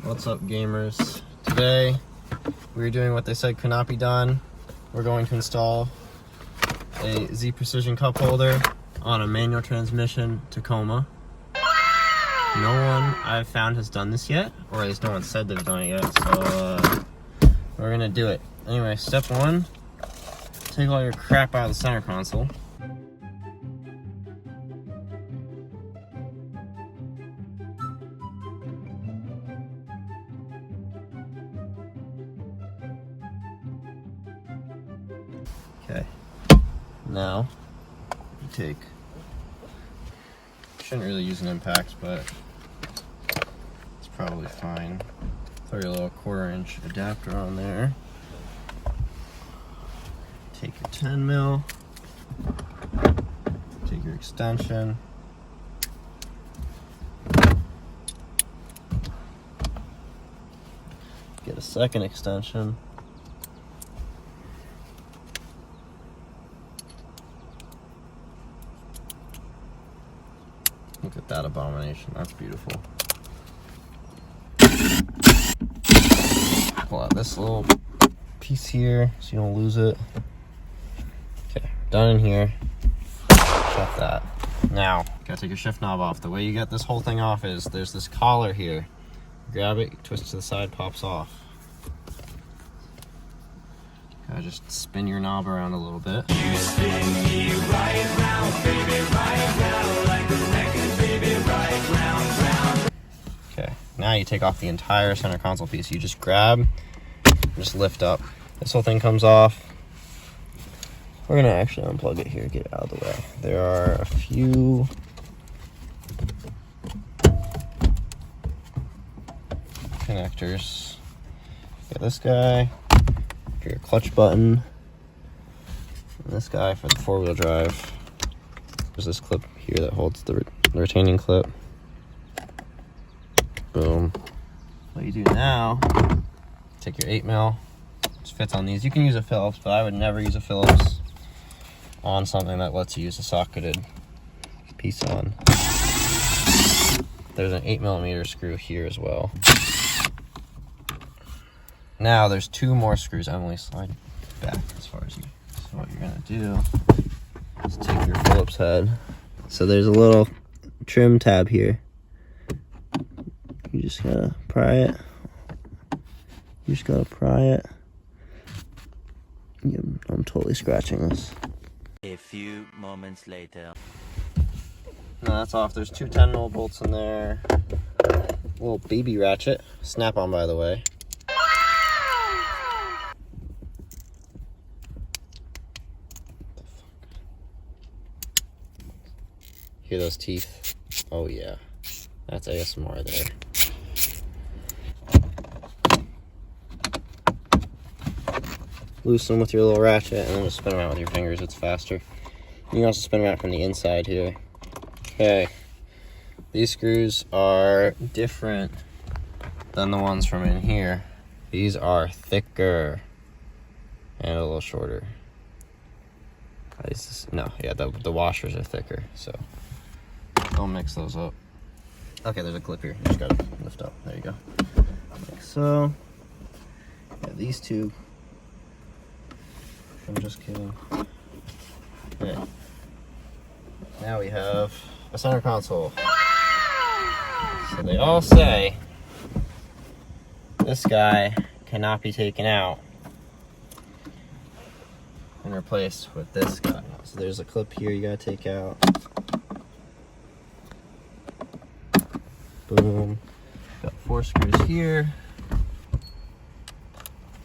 What's up, gamers? Today we're doing what they said could not be done. We're going to install a Z Precision cup holder on a manual transmission Tacoma. No one I've found has done this yet, or at least no one said they've done it yet, so we're gonna do it. Anyway, step one, take all your crap out of the center console. Okay, now you take, shouldn't really use an impact, but it's probably fine. Throw your little 1/4-inch adapter on there. Take your 10 mil, take your extension, get a second extension. Look at that abomination, that's beautiful. Pull out this little piece here so you don't lose it. Okay, done in here. Shut that. Now, gotta take your shift knob off. The way you get this whole thing off is there's this collar here. Grab it, twist to the side, pops off. Gotta just spin your knob around a little bit. You spin me right round, baby, right round, like a record, baby, right round, round. Okay, now you take off the entire center console piece. You just grab, just lift up. This whole thing comes off. We're gonna actually unplug it here, get it out of the way. There are a few connectors. Got this guy for your clutch button, and this guy for the 4-wheel drive. There's this clip here that holds the retaining clip. Boom. What you do now, take your 8 mil, just fits on these. You can use a Phillips, but I would never use a Phillips on something that lets you use a socketed piece on. There's an 8mm screw here as well. Now there's 2 more screws. Emily, slide back as far as you. So what you're gonna do is take your Phillips head. So there's a little trim tab here. You just gotta pry it. You just gotta pry it. I'm totally scratching this. A few moments later. Now that's off. There's 2 10mm bolts in there. Little baby ratchet. Snap on, by the way. Hear those teeth? Oh yeah. That's ASMR there. Loosen them with your little ratchet and then just spin them out with your fingers. It's faster. You can also spin them out from the inside here. Okay. These screws are different than the ones from in here. These are thicker and a little shorter. The washers are thicker, so don't mix those up. Okay, there's a clip here. You just gotta lift up. There you go. Like so. Yeah, these two. I'm just kidding. Okay. Now we have a center console. So they all say this guy cannot be taken out and replaced with this guy. So there's a clip here you gotta take out. Boom. Got 4 screws here.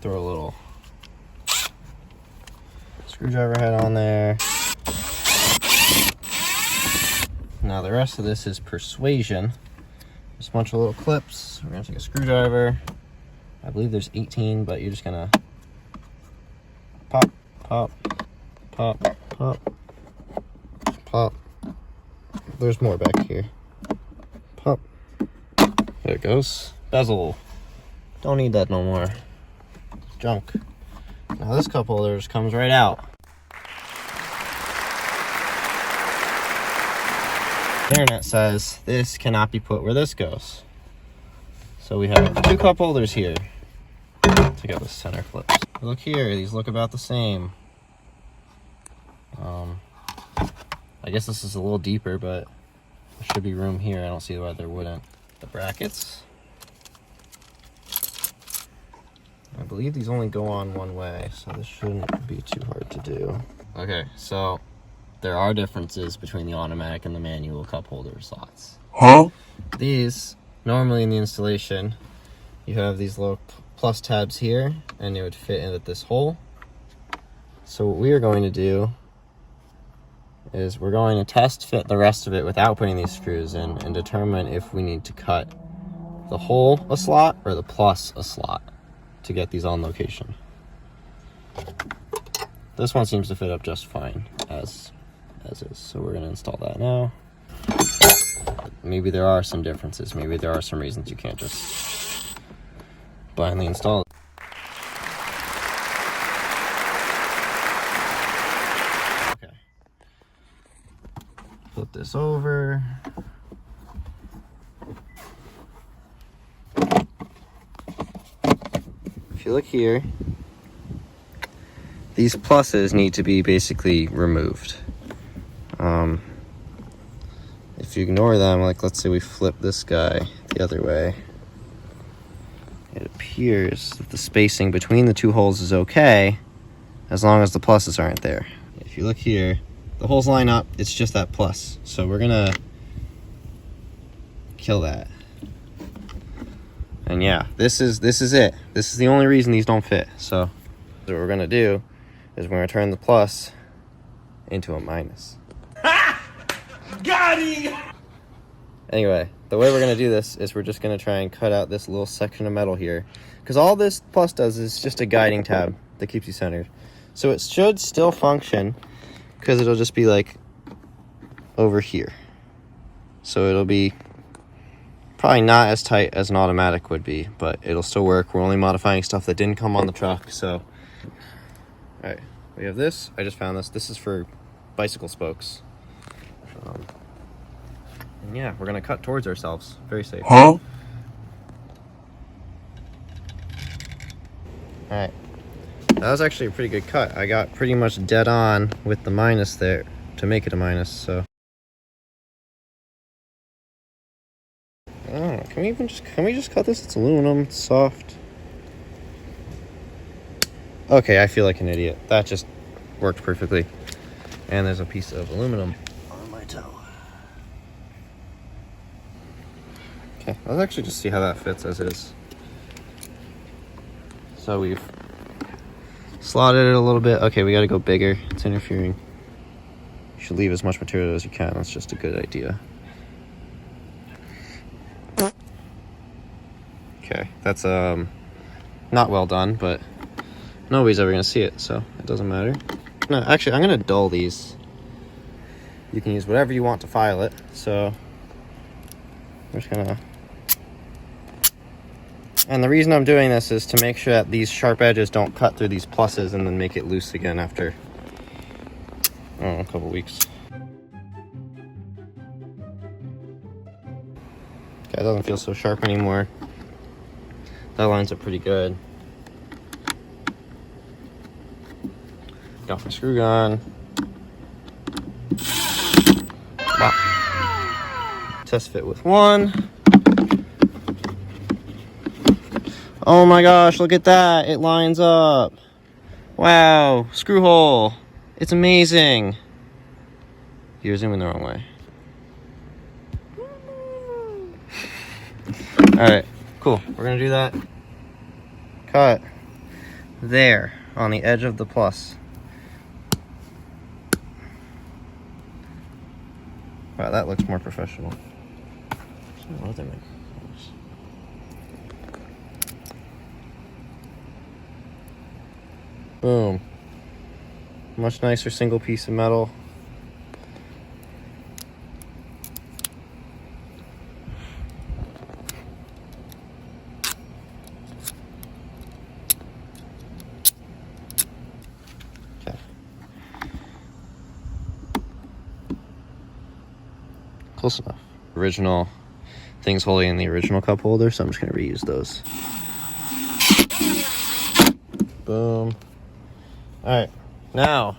Throw a little screwdriver head on there. Now the rest of this is persuasion. Just a bunch of little clips. We're gonna take a screwdriver. I believe there's 18, but you're just gonna pop, pop, pop, pop, pop. There's more back here. Pop. There it goes. Bezel. Don't need that no more. Junk. Now this cup holder just comes right out. The internet says this cannot be put where this goes. So we have 2 cup holders here. Take out the center flips. Look here, these look about the same. I guess this is a little deeper, but there should be room here. I don't see why there wouldn't. The brackets. I believe these only go on one way, so this shouldn't be too hard to do. Okay, so there are differences between the automatic and the manual cup holder slots. Huh? These, normally in the installation, you have these little plus tabs here, and it would fit into this hole. So what we are going to do is we're going to test fit the rest of it without putting these screws in and determine if we need to cut the hole a slot or the plus a slot to get these on location. This one seems to fit up just fine as is, so we're going to install that now. Maybe there are some differences. Maybe there are some reasons you can't just blindly install it. Okay. Flip this over. If you look here, these pluses need to be basically removed. If you ignore them, like let's say we flip this guy the other way, it appears that the spacing between the 2 holes is okay as long as the pluses aren't there. If you look here, the holes line up, it's just that plus. So we're gonna kill that. And yeah, this is it. This is the only reason these don't fit. So what we're gonna do is we're gonna turn the plus into a minus. Got him! Anyway, the way we're gonna do this is we're just gonna try and cut out this little section of metal here, because all this plus does is just a guiding tab that keeps you centered. So it should still function, because it'll just be like over here. So it'll be probably not as tight as an automatic would be, but it'll still work. We're only modifying stuff that didn't come on the truck. So all right, we have this. I just found this. This is for bicycle spokes. And yeah, we're gonna cut towards ourselves. Very safe. Huh? Alright. That was actually a pretty good cut. I got pretty much dead on with the minus there to make it a minus, so. Oh, can we just cut this? It's aluminum, it's soft. Okay, I feel like an idiot. That just worked perfectly. And there's a piece of aluminum on my toe. Okay, let's actually just see how that fits as is. So we've slotted it a little bit. Okay, we gotta go bigger. It's interfering. You should leave as much material as you can. That's just a good idea. Okay, that's not well done, but nobody's ever gonna see it, so it doesn't matter. No, actually, I'm gonna dull these. You can use whatever you want to file it, so we're just gonna. And the reason I'm doing this is to make sure that these sharp edges don't cut through these pluses and then make it loose again after, I don't know, a couple weeks. Okay, it doesn't feel so sharp anymore. That lines up pretty good. Got my screw gun. Wow. Test fit with 1. Oh my gosh, look at that. It lines up. Wow, screw hole. It's amazing. You're zooming the wrong way. Alright, cool. We're gonna do that. Cut there on the edge of the plus. Wow, that looks more professional. Boom. Much nicer single piece of metal. Okay. Close enough. Original things holding in the original cup holder, so I'm just gonna reuse those. Boom. All right, now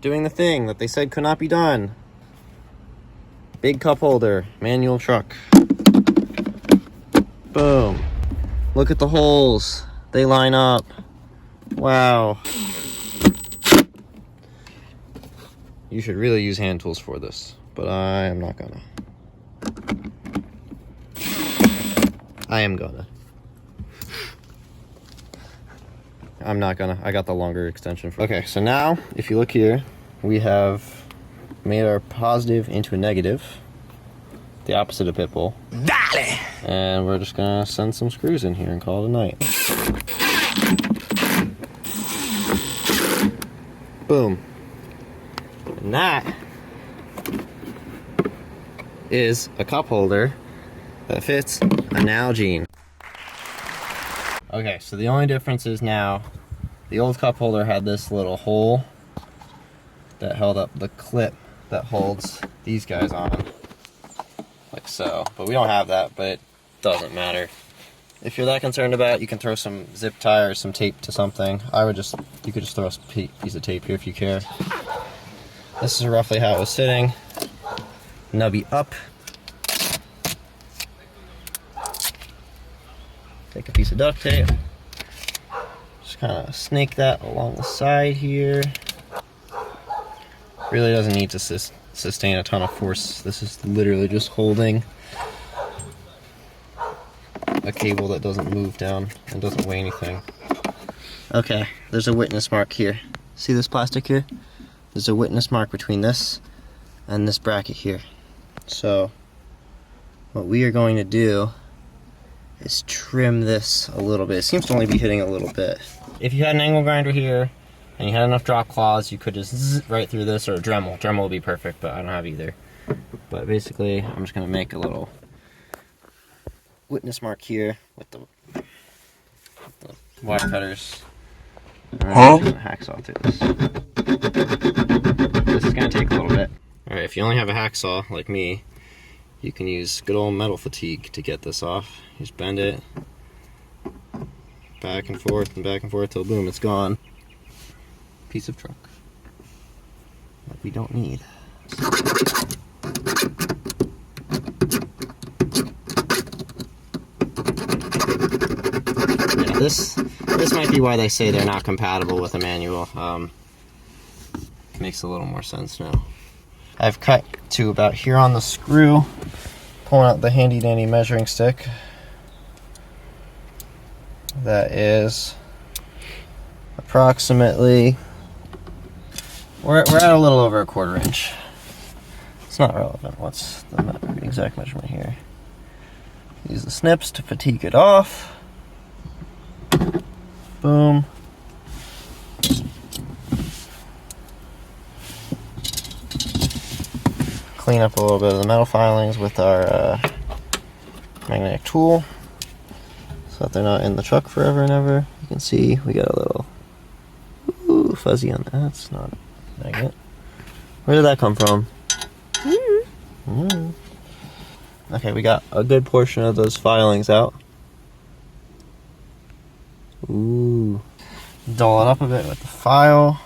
doing the thing that they said could not be done. Big cup holder, manual truck. Boom. Look at the holes. They line up. Wow. You should really use hand tools for this, but I am not gonna. I am gonna. I'm not gonna. I got the longer extension for. Okay, so now if you look here, we have made our positive into a negative, the opposite of pit bull. Dale! And we're just gonna send some screws in here and call it a night. Boom. And that is a cup holder that fits a Nalgene. Okay, so the only difference is now the old cup holder had this little hole that held up the clip that holds these guys on, like so. But we don't have that, but it doesn't matter. If you're that concerned about it, you can throw some zip tie or some tape to something. You could just throw a piece of tape here if you care. This is roughly how it was sitting. Nubby up. Take a piece of duct tape. Just kind of snake that along the side here. Really doesn't need to sustain a ton of force. This is literally just holding a cable that doesn't move down and doesn't weigh anything. Okay, there's a witness mark here. See this plastic here? There's a witness mark between this and this bracket here. So what we are going to do is trim this a little bit. It seems to only be hitting a little bit. If you had an angle grinder here and you had enough drop claws, you could just zzz right through this, or a Dremel. Dremel would be perfect, but I don't have either. But basically, I'm just gonna make a little witness mark here with the wire cutters. And I'm just gonna hacksaw through this. This is gonna take a little bit. Alright, if you only have a hacksaw, like me, you can use good old metal fatigue to get this off. You just bend it back and forth till boom, it's gone. Piece of truck that we don't need. Yeah, this might be why they say they're not compatible with a manual. Makes a little more sense now. I've cut to about here on the screw, pulling out the handy dandy measuring stick. That is approximately, we're at a little over a 1/4 inch. It's not relevant. What's the exact measurement here? Use the snips to fatigue it off. Boom. Clean up a little bit of the metal filings with our magnetic tool so that they're not in the truck forever and ever. You can see we got a little fuzzy on that. It's not a magnet. Where did that come from? Okay, we got a good portion of those filings out. Ooh. Dull it up a bit with the file.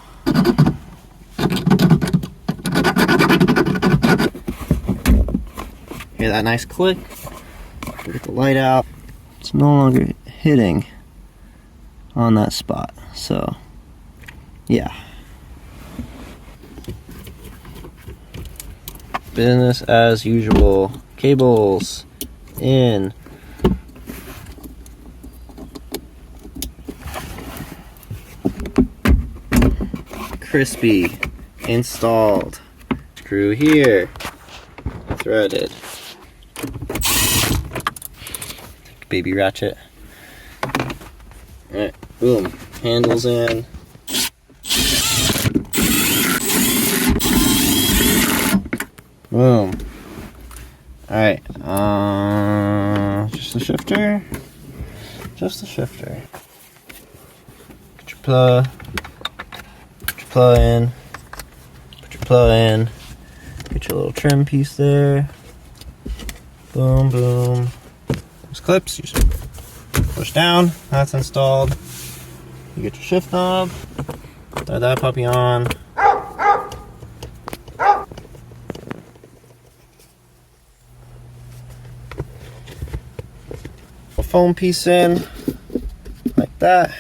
Hear that nice click? Get the light out. It's no longer hitting on that spot. So, yeah. Business as usual. Cables in. Crispy. Installed. Screw here. Threaded. Baby ratchet. Alright, boom. Handles in. Boom. Alright, just the shifter. Just the shifter. Put your plug. Put your plug in. Put your plug in. Get your little trim piece there. Boom, boom. Those clips, you just push down, that's installed. You get your shift knob, throw that puppy on. A foam piece in, like that.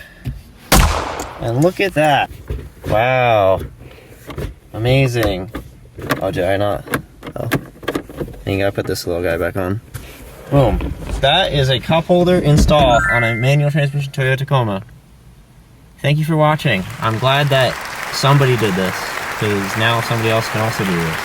And look at that. Wow. Amazing. Oh, did I not? Oh. And you gotta put this little guy back on. Boom. That is a cup holder install on a manual transmission Toyota Tacoma. Thank you for watching. I'm glad that somebody did this, because now somebody else can also do this.